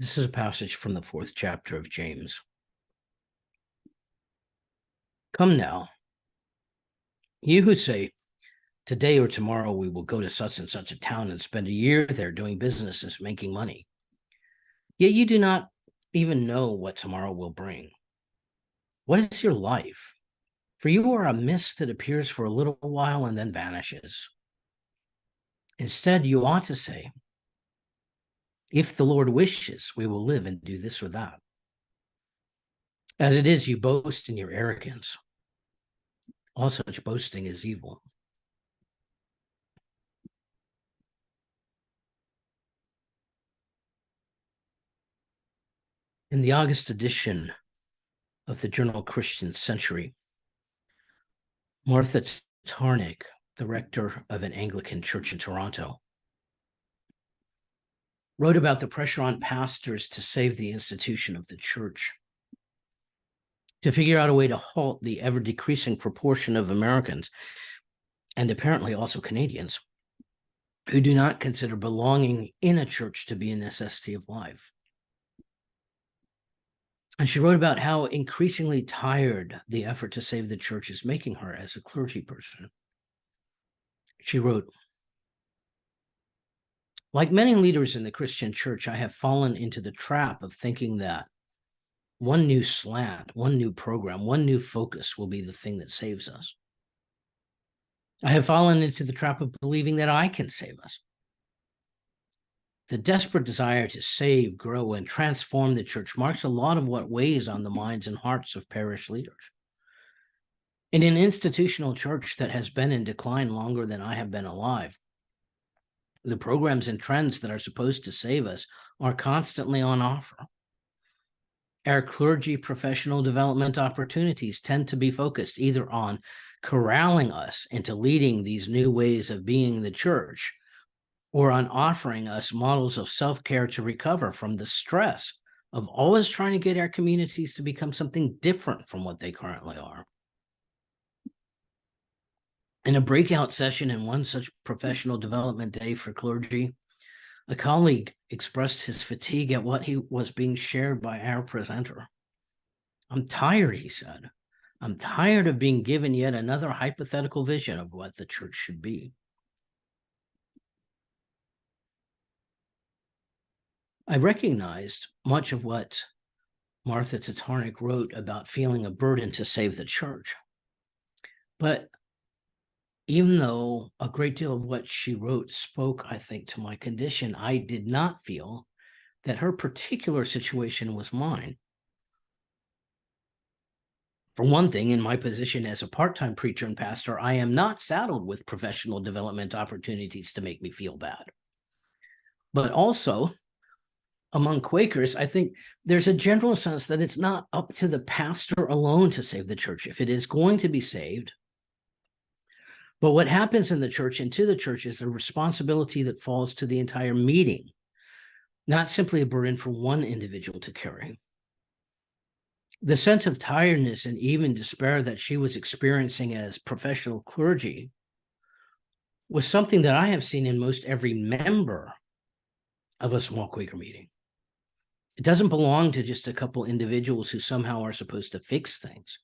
This is a passage from the 4th chapter of James. Come now, you who say, today or tomorrow we will go to such and such a town and spend a year there doing business and making money. Yet you do not even know what tomorrow will bring. What is your life? For you are a mist that appears for a little while and then vanishes. Instead, you ought to say, if the Lord wishes, we will live and do this or that. As it is, you boast in your arrogance. All such boasting is evil. In the August edition of the journal Christian Century, Martha Tarnick, the rector of an Anglican church in Toronto, wrote about the pressure on pastors to save the institution of the church, to figure out a way to halt the ever-decreasing proportion of Americans, and apparently also Canadians, who do not consider belonging in a church to be a necessity of life. And she wrote about how increasingly tired the effort to save the church is making her as a clergy person. She wrote, like many leaders in the Christian church, I have fallen into the trap of thinking that one new slant, one new program, one new focus will be the thing that saves us. I have fallen into the trap of believing that I can save us. The desperate desire to save, grow, and transform the church marks a lot of what weighs on the minds and hearts of parish leaders. In an institutional church that has been in decline longer than I have been alive, the programs and trends that are supposed to save us are constantly on offer. Our clergy professional development opportunities tend to be focused either on corralling us into leading these new ways of being the church, or on offering us models of self-care to recover from the stress of always trying to get our communities to become something different from what they currently are. In a breakout session in one such professional development day for clergy, a colleague expressed his fatigue at what he was being shared by our presenter. I'm tired, he said. I'm tired of being given yet another hypothetical vision of what the church should be. I recognized much of what Martha Tatarnick wrote about feeling a burden to save the church. But even though a great deal of what she wrote spoke, I think, to my condition, I did not feel that her particular situation was mine. For one thing, in my position as a part-time preacher and pastor, I am not saddled with professional development opportunities to make me feel bad. But also, among Quakers, I think there's a general sense that it's not up to the pastor alone to save the church if it is going to be saved. But what happens in the church and to the church is a responsibility that falls to the entire meeting, not simply a burden for one individual to carry. The sense of tiredness and even despair that she was experiencing as professional clergy was something that I have seen in most every member of a small Quaker meeting. It doesn't belong to just a couple individuals who somehow are supposed to fix things.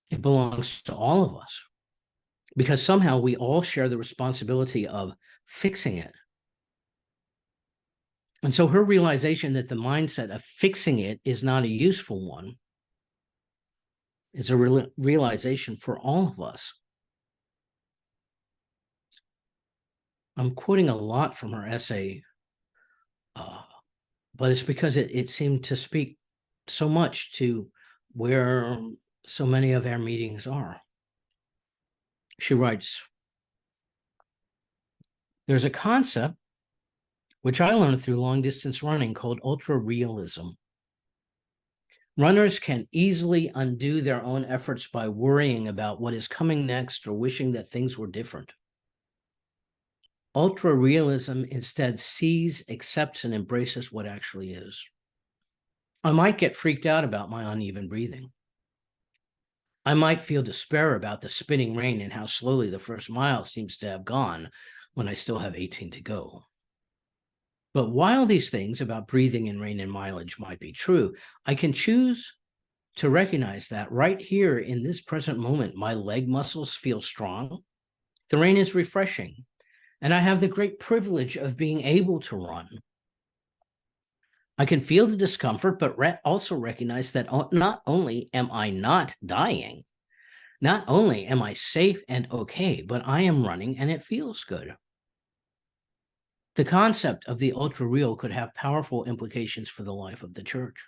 It belongs to all of us, because somehow we all share the responsibility of fixing it. And so her realization that the mindset of fixing it is not a useful one is a realization for all of us. I'm quoting a lot from her essay, but it's because it seemed to speak so much to where so many of our meetings are. She writes, there's a concept which I learned through long-distance running called ultra-realism. Runners can easily undo their own efforts by worrying about what is coming next or wishing that things were different. Ultra-realism instead sees, accepts, and embraces what actually is. I might get freaked out about my uneven breathing. I might feel despair about the spitting rain and how slowly the first mile seems to have gone when I still have 18 to go. But while these things about breathing and rain and mileage might be true, I can choose to recognize that right here in this present moment, my leg muscles feel strong. The rain is refreshing, and I have the great privilege of being able to run. I can feel the discomfort, but also recognize that not only am I not dying, not only am I safe and okay, but I am running and it feels good. The concept of the ultra real could have powerful implications for the life of the church.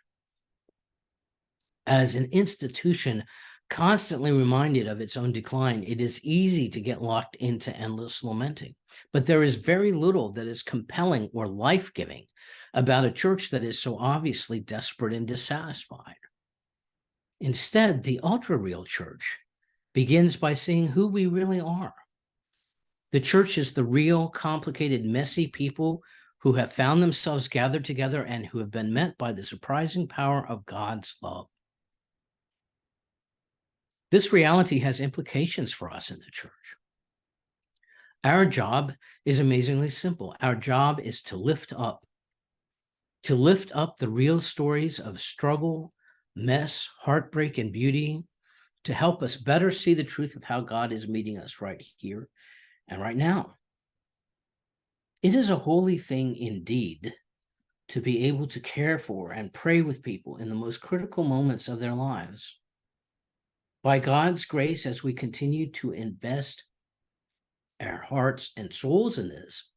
As an institution constantly reminded of its own decline, it is easy to get locked into endless lamenting. But there is very little that is compelling or life-giving about a church that is so obviously desperate and dissatisfied. Instead, the ultra-real church begins by seeing who we really are. The church is the real, complicated, messy people who have found themselves gathered together and who have been met by the surprising power of God's love. This reality has implications for us in the church. Our job is amazingly simple. Our job is to lift up the real stories of struggle, mess, heartbreak, and beauty, to help us better see the truth of how God is meeting us right here and right now. It is a holy thing indeed to be able to care for and pray with people in the most critical moments of their lives. By God's grace, as we continue to invest our hearts and souls in this,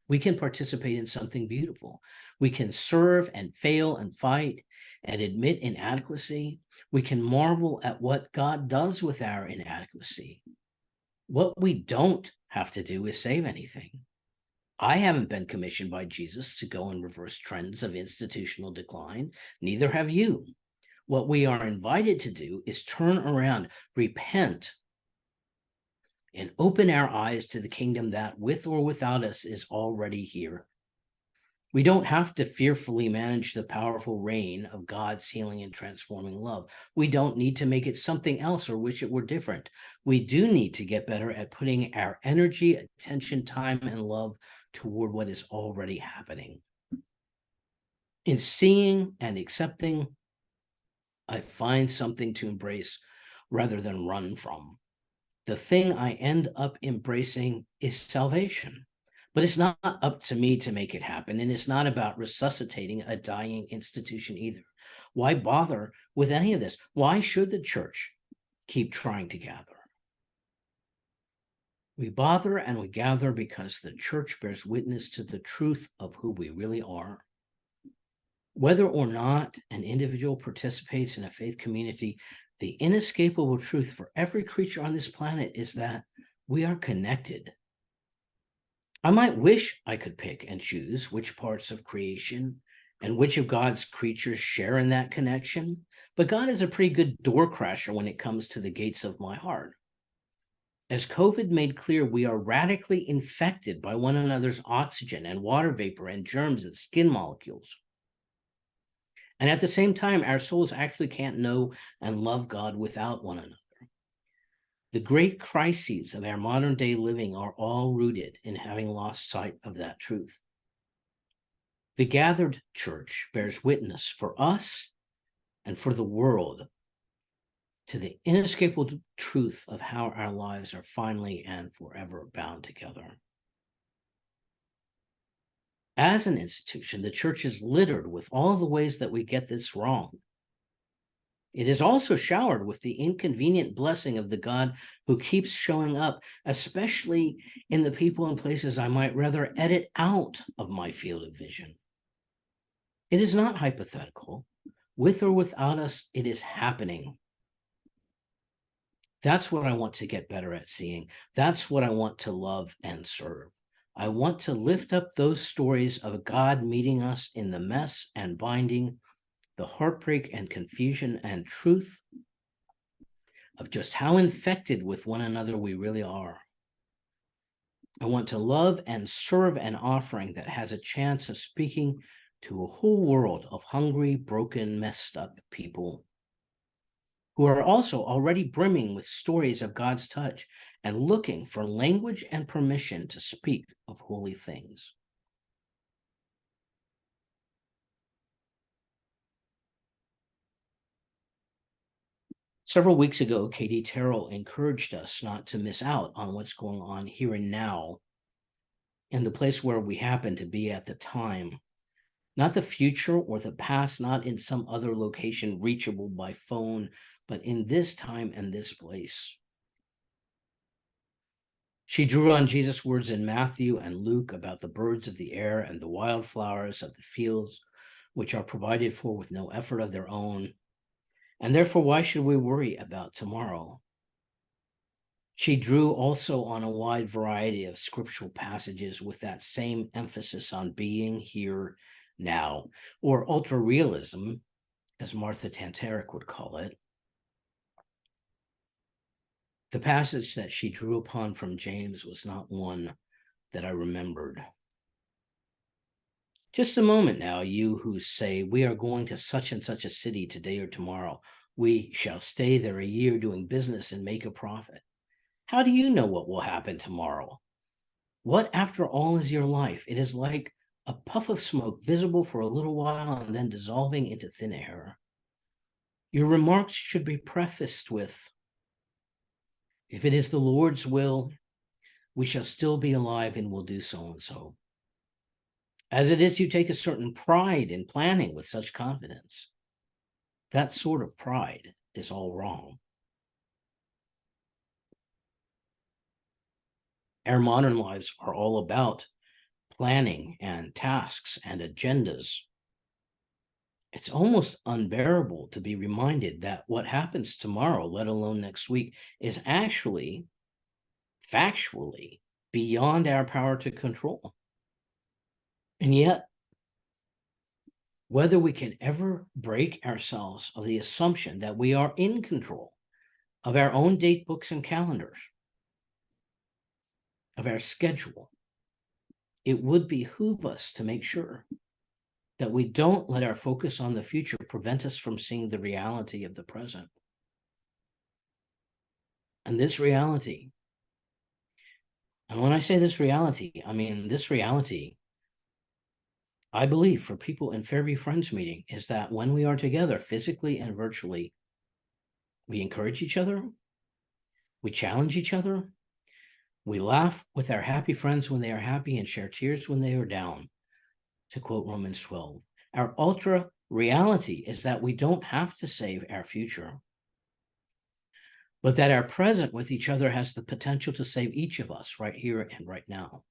we can participate in something beautiful. We can serve and fail and fight and admit inadequacy. We can marvel at what God does with our inadequacy. What we don't have to do is save anything. I haven't been commissioned by Jesus to go and reverse trends of institutional decline. Neither have you. What we are invited to do is turn around, repent, and open our eyes to the kingdom that, with or without us, is already here. We don't have to fearfully manage the powerful rain of God's healing and transforming love. We don't need to make it something else or wish it were different. We do need to get better at putting our energy, attention, time, and love toward what is already happening. In seeing and accepting, I find something to embrace rather than run from. The thing I end up embracing is salvation. But it's not up to me to make it happen, and it's not about resuscitating a dying institution either. Why bother with any of this? Why should the church keep trying to gather? We bother and we gather because the church bears witness to the truth of who we really are. Whether or not an individual participates in a faith community, the inescapable truth for every creature on this planet is that we are connected. I might wish I could pick and choose which parts of creation and which of God's creatures share in that connection, but God is a pretty good door crasher when it comes to the gates of my heart. As COVID made clear, we are radically infected by one another's oxygen and water vapor and germs and skin molecules. And at the same time, our souls actually can't know and love God without one another. The great crises of our modern day living are all rooted in having lost sight of that truth. The gathered church bears witness for us and for the world to the inescapable truth of how our lives are finally and forever bound together. As an institution, the church is littered with all the ways that we get this wrong. It is also showered with the inconvenient blessing of the God who keeps showing up, especially in the people and places I might rather edit out of my field of vision. It is not hypothetical. With or without us, it is happening. That's what I want to get better at seeing. That's what I want to love and serve. I want to lift up those stories of God meeting us in the mess and binding, the heartbreak and confusion and truth of just how infected with one another we really are. I want to love and serve an offering that has a chance of speaking to a whole world of hungry, broken, messed up people who are also already brimming with stories of God's touch and looking for language and permission to speak of holy things. Several weeks ago, Katie Terrell encouraged us not to miss out on what's going on here and now in the place where we happen to be at the time, not the future or the past, not in some other location reachable by phone, but in this time and this place. She drew on Jesus' words in Matthew and Luke about the birds of the air and the wildflowers of the fields, which are provided for with no effort of their own. And therefore, why should we worry about tomorrow? She drew also on a wide variety of scriptural passages with that same emphasis on being here now, or ultra realism, as Martha Tantarek would call it. The passage that she drew upon from James was not one that I remembered. Just a moment now, you who say, we are going to such and such a city today or tomorrow. We shall stay there a year doing business and make a profit. How do you know what will happen tomorrow? What, after all, is your life? It is like a puff of smoke visible for a little while and then dissolving into thin air. Your remarks should be prefaced with, if it is the Lord's will, we shall still be alive and will do so and so. As it is, you take a certain pride in planning with such confidence. That sort of pride is all wrong. Our modern lives are all about planning and tasks and agendas. It's almost unbearable to be reminded that what happens tomorrow, let alone next week, is actually, factually, beyond our power to control. And yet, whether we can ever break ourselves of the assumption that we are in control of our own date books and calendars, of our schedule, it would behoove us to make sure that we don't let our focus on the future prevent us from seeing the reality of the present. And this reality, and when I say this reality, I mean this reality, I believe for people in Fairview Friends Meeting, is that when we are together physically and virtually, we encourage each other, we challenge each other, we laugh with our happy friends when they are happy and share tears when they are down. To quote Romans 12, our ultra reality is that we don't have to save our future, but that our present with each other has the potential to save each of us right here and right now.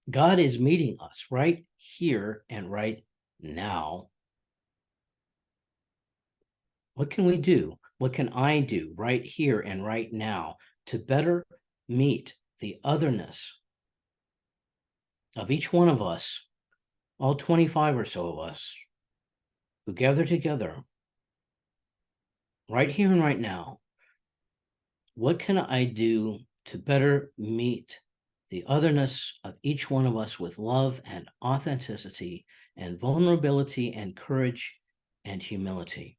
God is meeting us right here and right now. What can we do? What can I do right here and right now to better meet the otherness of each one of us, all 25 or so of us, who gather together right here and right now? What can I do to better meet the otherness of each one of us with love and authenticity and vulnerability and courage and humility?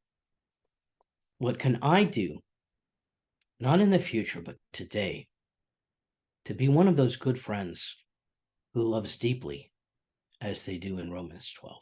What can I do, not in the future, but today, to be one of those good friends who loves deeply as they do in Romans 12?